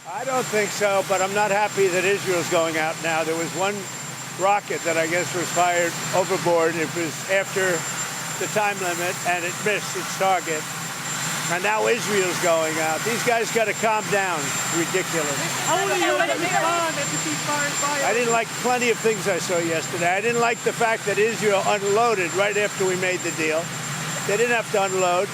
I don't think so, but I'm not happy that Israel's going out now. There was one rocket that I guess was fired overboard. It was after the time limit, and it missed its target. And now Israel's going out. These guys got to calm down. Ridiculous. How will you respond if the ceasefire is violated? I didn't like plenty of things I saw yesterday. I didn't like the fact that Israel unloaded right after we made the deal. They didn't have to unload.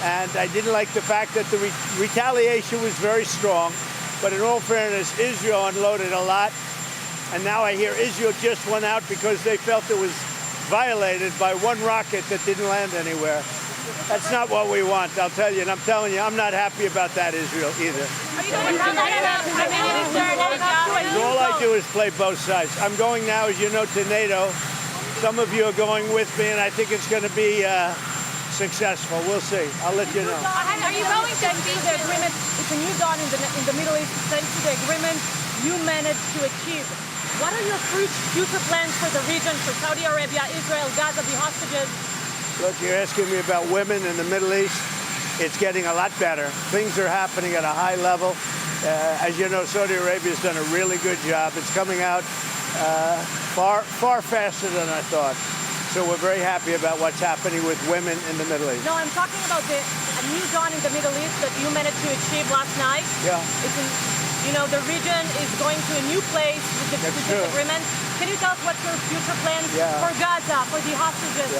And I didn't like the fact that the retaliation was very strong. But in all fairness, Israel unloaded a lot. And now I hear Israel just went out because they felt it was violated by one rocket that didn't land anywhere. That's not what we want, I'll tell you. And I'm telling you, I'm not happy about that, Israel, either. All I do is play both sides. I'm going now, as you know, to NATO. Some of you are going with me, and I think it's going to be successful. We'll see. I'll let you know. Are you going to see the agreement? It's a new dawn in the Middle East, thanks to the agreement you managed to achieve. What are your future plans for the region, for Saudi Arabia, Israel, Gaza, the hostages? Look, you're asking me about women in the Middle East. It's getting a lot better. Things are happening at a high level. As you know, Saudi Arabia's done a really good job. It's coming out far faster than I thought. So we're very happy about what's happening with women in the Middle East. No, I'm talking about a new dawn in the Middle East that you managed to achieve last night. Yeah. The region is going to a new place with this agreement. Can you tell us what's your future plans for Gaza, for the hostages?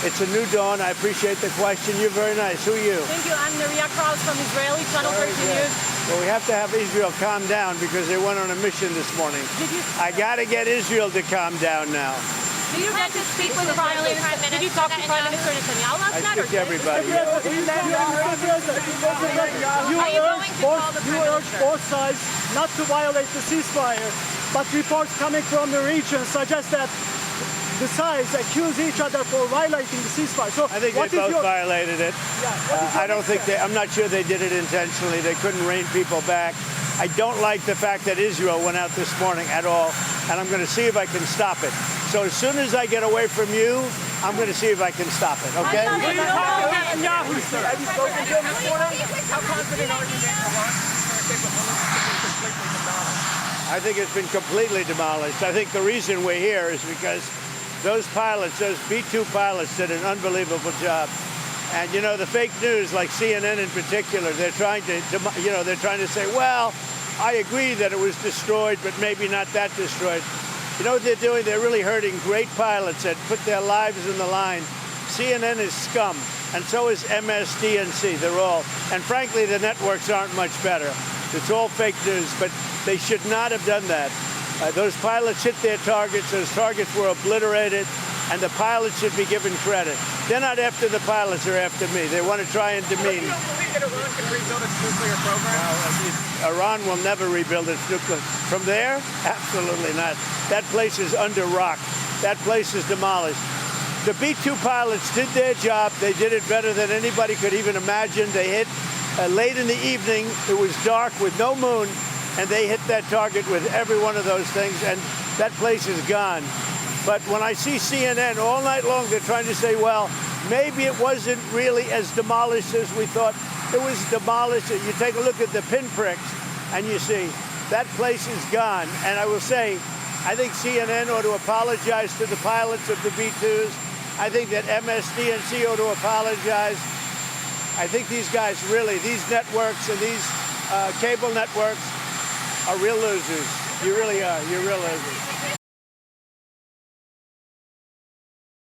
It's a new dawn. I appreciate the question. You're very nice. Who are you? Thank you. I'm Maria Kraus from Israeli Channel 13 News. Well, we have to have Israel calm down because they went on a mission this morning. I got to get Israel to calm down now. Did you get to speak with the Prime Minister? Did you talk to Prime Minister Netanyahu last night? I speak to everybody. You urge both sides not to violate the ceasefire, but reports coming from the region suggest that the sides accuse each other for violating the ceasefire. So I think they both violated it. I don't think I'm not sure they did it intentionally. They couldn't rein people back. I don't like the fact that Israel went out this morning at all, and I'm going to see if I can stop it. So as soon as I get away from you, I'm going to see if I can stop it, okay? Have you spoken to him this morning? How confident are you that Iran is completely demolished? I think it's been completely demolished. I think the reason we're here is because those pilots, those B-2 pilots, did an unbelievable job. And you know, the fake news, like CNN in particular, they're trying to say, well, I agree that it was destroyed, but maybe not that destroyed. You know what they're doing? They're really hurting great pilots that put their lives in the line. CNN is scum, and so is MSDNC. They're all, and frankly, the networks aren't much better. It's all fake news, but they should not have done that. Those pilots hit their targets. Those targets were obliterated, and the pilots should be given credit. They're not after the pilots, they're after me. They want to try and demean. You don't believe that Iran can rebuild its nuclear program? No, Iran will never rebuild its nuclear. From there? Absolutely not. That place is under rock. That place is demolished. The B-2 pilots did their job. They did it better than anybody could even imagine. They hit late in the evening. It was dark with no moon, and they hit that target with every one of those things, and that place is gone. But when I see CNN all night long, they're trying to say, well, maybe it wasn't really as demolished as we thought. It was demolished. You take a look at the pinpricks, and you see that place is gone. And I will say, I think CNN ought to apologize to the pilots of the B-2s. I think that MSDNC ought to apologize. I think these guys really, these networks and these cable networks are real losers. You really are. You're real losers.